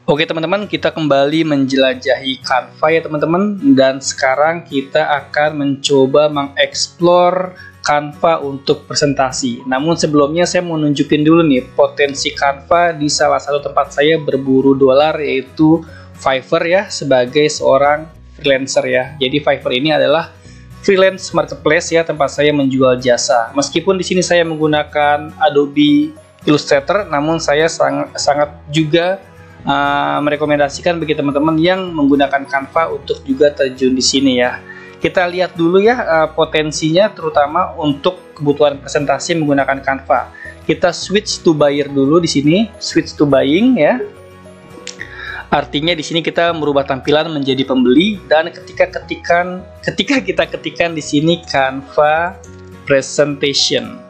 Oke teman-teman, kita kembali menjelajahi Canva ya teman-teman. Dan sekarang kita akan mencoba mengeksplor Canva untuk presentasi. Namun sebelumnya saya mau nunjukin dulu nih potensi Canva di salah satu tempat saya berburu dolar, yaitu Fiverr ya, sebagai seorang freelancer ya. Jadi Fiverr ini adalah freelance marketplace ya, tempat saya menjual jasa. Meskipun di sini saya menggunakan Adobe Illustrator, namun saya sangat juga merekomendasikan bagi teman-teman yang menggunakan Canva untuk juga terjun di sini ya. Kita lihat dulu ya potensinya, terutama untuk kebutuhan presentasi menggunakan Canva. Kita switch to buyer dulu di sini, switch to buying ya. Artinya di sini kita merubah tampilan menjadi pembeli, dan ketika kita ketikkan di sini Canva presentation.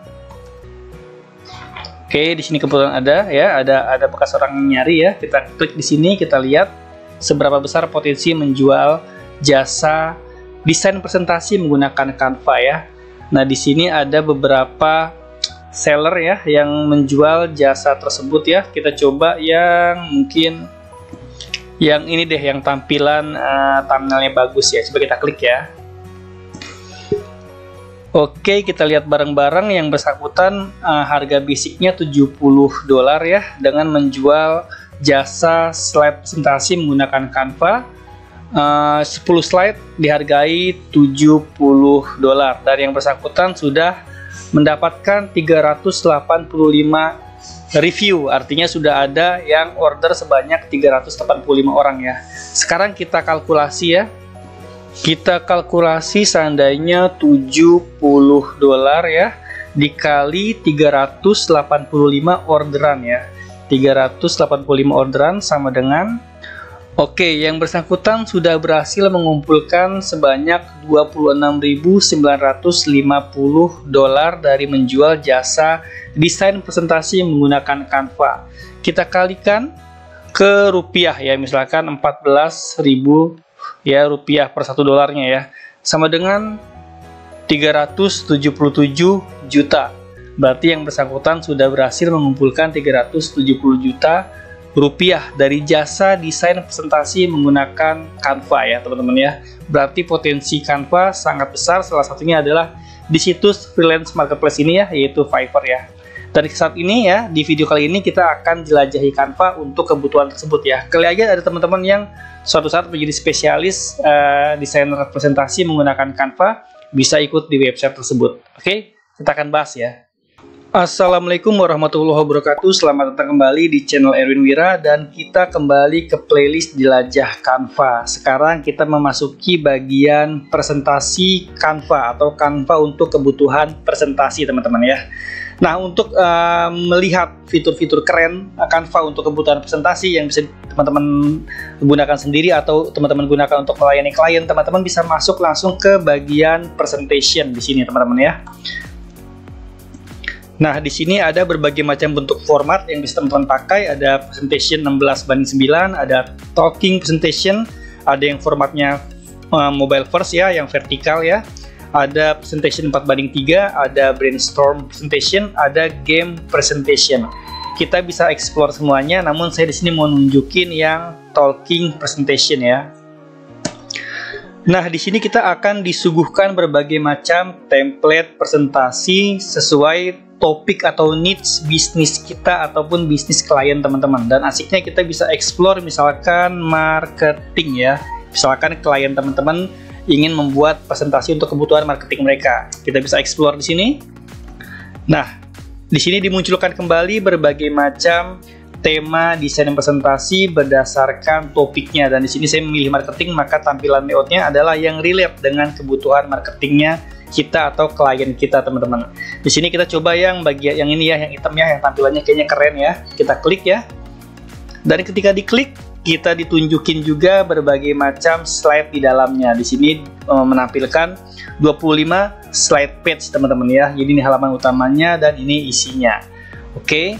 Oke, di sini kebetulan ada ya, ada bekas orang nyari ya. Kita klik di sini, kita lihat seberapa besar potensi menjual jasa desain presentasi menggunakan Canva ya. Nah, di sini ada beberapa seller ya yang menjual jasa tersebut ya. Kita coba yang mungkin yang ini deh, yang tampilan thumbnailnya bagus ya. Coba kita klik ya. Oke, kita lihat bareng-bareng. Yang bersangkutan harga basicnya $70 ya, dengan menjual jasa slide presentasi menggunakan Canva. 10 slide dihargai $70, dan yang bersangkutan sudah mendapatkan 385 review. Artinya sudah ada yang order sebanyak 385 orang ya. Sekarang kita kalkulasi ya. Kita kalkulasi seandainya $70 ya dikali 385 orderan ya. 385 orderan sama dengan, oke, yang bersangkutan sudah berhasil mengumpulkan sebanyak $26.950 dari menjual jasa desain presentasi menggunakan Canva. Kita kalikan ke rupiah ya, misalkan 14.000 ya rupiah per $1 ya, sama dengan 377 juta. Berarti yang bersangkutan sudah berhasil mengumpulkan 370 juta rupiah dari jasa desain presentasi menggunakan Canva ya teman-teman ya. Berarti potensi Canva sangat besar, salah satunya adalah di situs freelance marketplace ini ya, yaitu Fiverr ya. Dan saat ini ya, di video kali ini kita akan jelajahi Canva untuk kebutuhan tersebut ya. Kali aja ada teman-teman yang suatu saat menjadi spesialis desainer presentasi menggunakan Canva, bisa ikut di website tersebut. Oke, kita akan bahas ya. Assalamualaikum warahmatullahi wabarakatuh. Selamat datang kembali di channel Erwin Wira, dan kita kembali ke playlist jelajah Canva. Sekarang kita memasuki bagian presentasi Canva atau Canva untuk kebutuhan presentasi teman-teman ya. Nah, untuk melihat fitur-fitur keren Canva untuk kebutuhan presentasi yang bisa teman-teman gunakan sendiri atau teman-teman gunakan untuk melayani klien, teman-teman bisa masuk langsung ke bagian presentation di sini teman-teman ya. Nah, di sini ada berbagai macam bentuk format yang bisa teman-teman pakai. Ada presentation 16:9, ada talking presentation, ada yang formatnya mobile first ya, yang vertikal ya. Ada presentation 4:3, ada brainstorm presentation, ada game presentation. Kita bisa explore semuanya, namun saya di sini mau nunjukin yang talking presentation ya. Nah, di sini kita akan disuguhkan berbagai macam template presentasi sesuai topik atau needs bisnis kita ataupun bisnis klien teman-teman. Dan asiknya kita bisa explore misalkan marketing ya. Misalkan klien teman-teman ingin membuat presentasi untuk kebutuhan marketing mereka, kita bisa explore di sini. Nah, di sini dimunculkan kembali berbagai macam tema desain presentasi berdasarkan topiknya, dan di sini saya memilih marketing, maka tampilan layoutnya adalah yang relate dengan kebutuhan marketingnya kita atau klien kita teman-teman. Di sini kita coba yang bagian yang ini ya, yang hitam ya, yang tampilannya kayaknya keren ya. Kita klik ya, dan ketika diklik kita ditunjukin juga berbagai macam slide di dalamnya. Di sini menampilkan 25 slide page teman-teman ya. Jadi ini halaman utamanya dan ini isinya. Oke.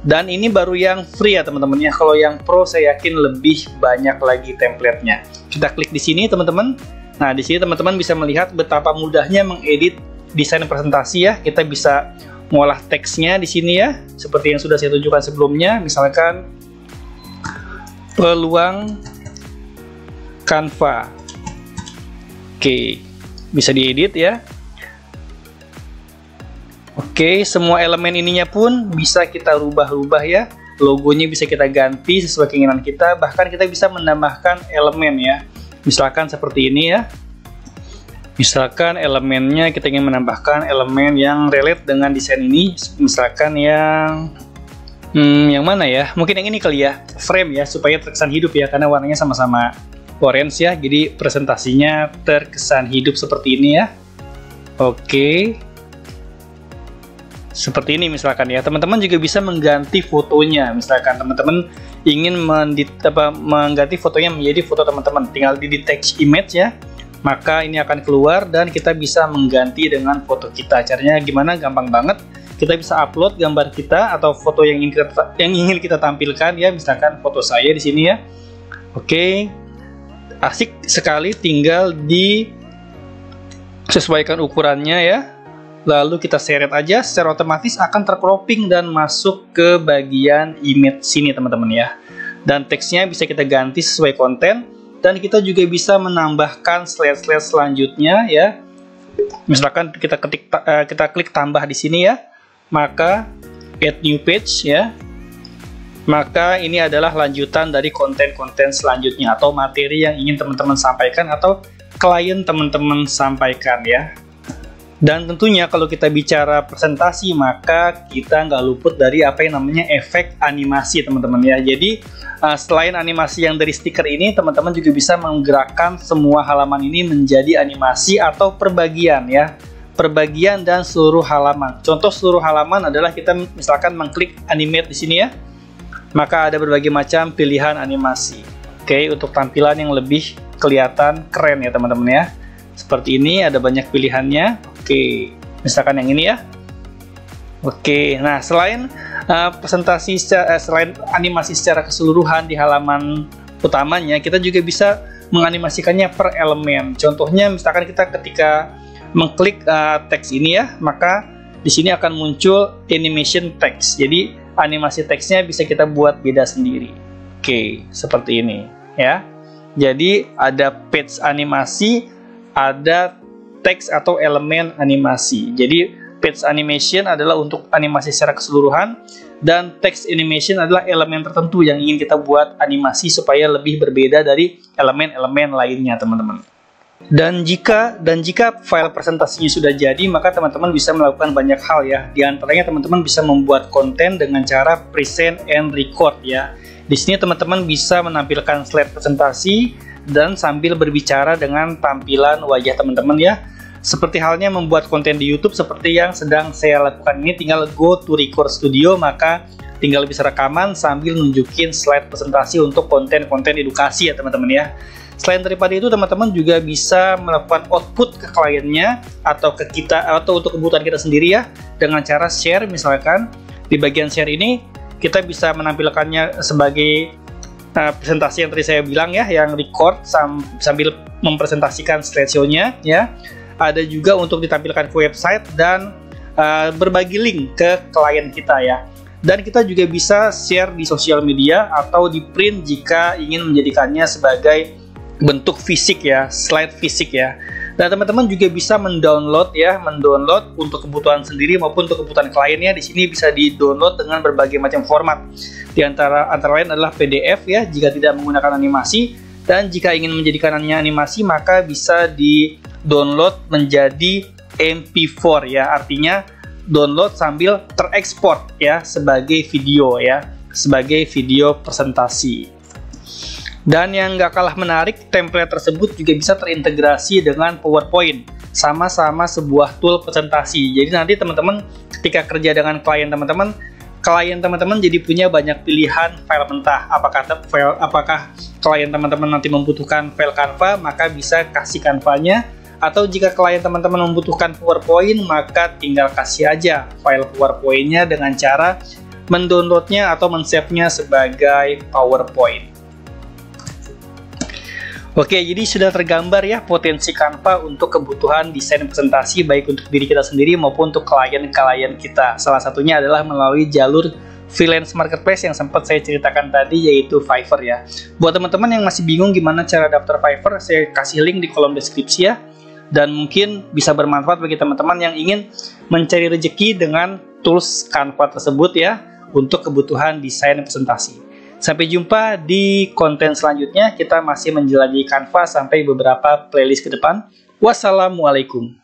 Dan ini baru yang free ya teman-teman ya. Kalau yang pro saya yakin lebih banyak lagi template-nya. Kita klik di sini teman-teman. Nah, di sini teman-teman bisa melihat betapa mudahnya mengedit desain presentasi ya. Kita bisa mengolah teksnya di sini ya, seperti yang sudah saya tunjukkan sebelumnya. Misalkan peluang Canva. Oke, bisa diedit ya. Oke, semua elemen ininya pun bisa kita rubah-rubah ya. Logonya bisa kita ganti sesuai keinginan kita, bahkan kita bisa menambahkan elemen ya. Misalkan seperti ini ya. Misalkan elemennya kita ingin menambahkan elemen yang relate dengan desain ini. Misalkan yang mana ya? Mungkin yang ini kali ya, frame ya, supaya terkesan hidup ya, karena warnanya sama-sama orange ya. Jadi presentasinya terkesan hidup seperti ini ya. Oke. Seperti ini misalkan ya, teman-teman juga bisa mengganti fotonya. Misalkan teman-teman ingin mengganti fotonya menjadi foto teman-teman, tinggal di detach image ya, maka ini akan keluar dan kita bisa mengganti dengan foto kita. Caranya gimana? Gampang banget. Kita bisa upload gambar kita atau foto yang ingin kita tampilkan ya, misalkan foto saya di sini ya. Oke, asik sekali, tinggal disesuaikan ukurannya ya. Lalu kita seret aja, secara otomatis akan tercropping dan masuk ke bagian image sini teman-teman ya. Dan teksnya bisa kita ganti sesuai konten, dan kita juga bisa menambahkan slide-slide selanjutnya ya. Misalkan kita klik tambah di sini ya, maka add new page ya. Maka ini adalah lanjutan dari konten-konten selanjutnya atau materi yang ingin teman-teman sampaikan atau klien teman-teman sampaikan ya. Dan tentunya kalau kita bicara presentasi, maka kita nggak luput dari apa yang namanya efek animasi teman-teman ya. Jadi selain animasi yang dari stiker ini, teman-teman juga bisa menggerakkan semua halaman ini menjadi animasi atau perbagian ya. Perbagian dan seluruh halaman. Contoh seluruh halaman adalah kita misalkan mengklik animate di sini ya. Maka ada berbagai macam pilihan animasi. Oke, untuk tampilan yang lebih kelihatan keren ya teman-teman ya. Seperti ini ada banyak pilihannya. Oke, misalkan yang ini ya. Oke, nah selain selain animasi secara keseluruhan di halaman utamanya, kita juga bisa menganimasikannya per elemen. Contohnya misalkan kita ketika mengklik teks ini ya, maka di sini akan muncul animation text. Jadi animasi teksnya bisa kita buat beda sendiri. Oke, seperti ini ya. Jadi ada page animasi, ada teks atau elemen animasi. Jadi page animation adalah untuk animasi secara keseluruhan, dan text animation adalah elemen tertentu yang ingin kita buat animasi supaya lebih berbeda dari elemen-elemen lainnya teman-teman. Dan jika file presentasinya sudah jadi, maka teman-teman bisa melakukan banyak hal ya. Di antaranya teman-teman bisa membuat konten dengan cara present and record ya. Di sini teman-teman bisa menampilkan slide presentasi dan sambil berbicara dengan tampilan wajah teman-teman ya. Seperti halnya membuat konten di YouTube seperti yang sedang saya lakukan ini, tinggal go to record studio, maka tinggal bisa rekaman sambil nunjukin slide presentasi untuk konten-konten edukasi ya teman-teman ya. Selain daripada itu, teman-teman juga bisa melakukan output ke kliennya atau ke kita atau untuk kebutuhan kita sendiri ya, dengan cara share. Misalkan di bagian share ini kita bisa menampilkannya sebagai presentasi yang tadi saya bilang ya, yang record sambil mempresentasikan slideshow-nya ya. Ada juga untuk ditampilkan ke website dan berbagi link ke klien kita ya. Dan kita juga bisa share di sosial media atau di print jika ingin menjadikannya sebagai bentuk fisik ya, slide fisik ya. Dan teman-teman juga bisa mendownload untuk kebutuhan sendiri maupun untuk kebutuhan kliennya. Di sini bisa di-download dengan berbagai macam format. Di antara lain adalah PDF ya jika tidak menggunakan animasi, dan jika ingin menjadikannya animasi maka bisa di-download menjadi MP4 ya. Artinya download sambil terekspor ya sebagai video ya, sebagai video presentasi. Dan yang gak kalah menarik, template tersebut juga bisa terintegrasi dengan PowerPoint, sama-sama sebuah tool presentasi. Jadi nanti teman-teman ketika kerja dengan klien teman-teman jadi punya banyak pilihan file mentah. Apakah klien teman-teman nanti membutuhkan file Canva, maka bisa kasih Canva-nya. Atau jika klien teman-teman membutuhkan PowerPoint, maka tinggal kasih aja file PowerPoint-nya dengan cara mendownloadnya atau men-save-nya sebagai PowerPoint. Oke, jadi sudah tergambar ya potensi Canva untuk kebutuhan desain presentasi, baik untuk diri kita sendiri maupun untuk klien-klien kita. Salah satunya adalah melalui jalur freelance marketplace yang sempat saya ceritakan tadi, yaitu Fiverr ya. Buat teman-teman yang masih bingung gimana cara daftar Fiverr, saya kasih link di kolom deskripsi ya. Dan mungkin bisa bermanfaat bagi teman-teman yang ingin mencari rezeki dengan tools Canva tersebut ya, untuk kebutuhan desain presentasi. Sampai jumpa di konten selanjutnya, kita masih menjelajahi Canva sampai beberapa playlist ke depan. Wassalamualaikum.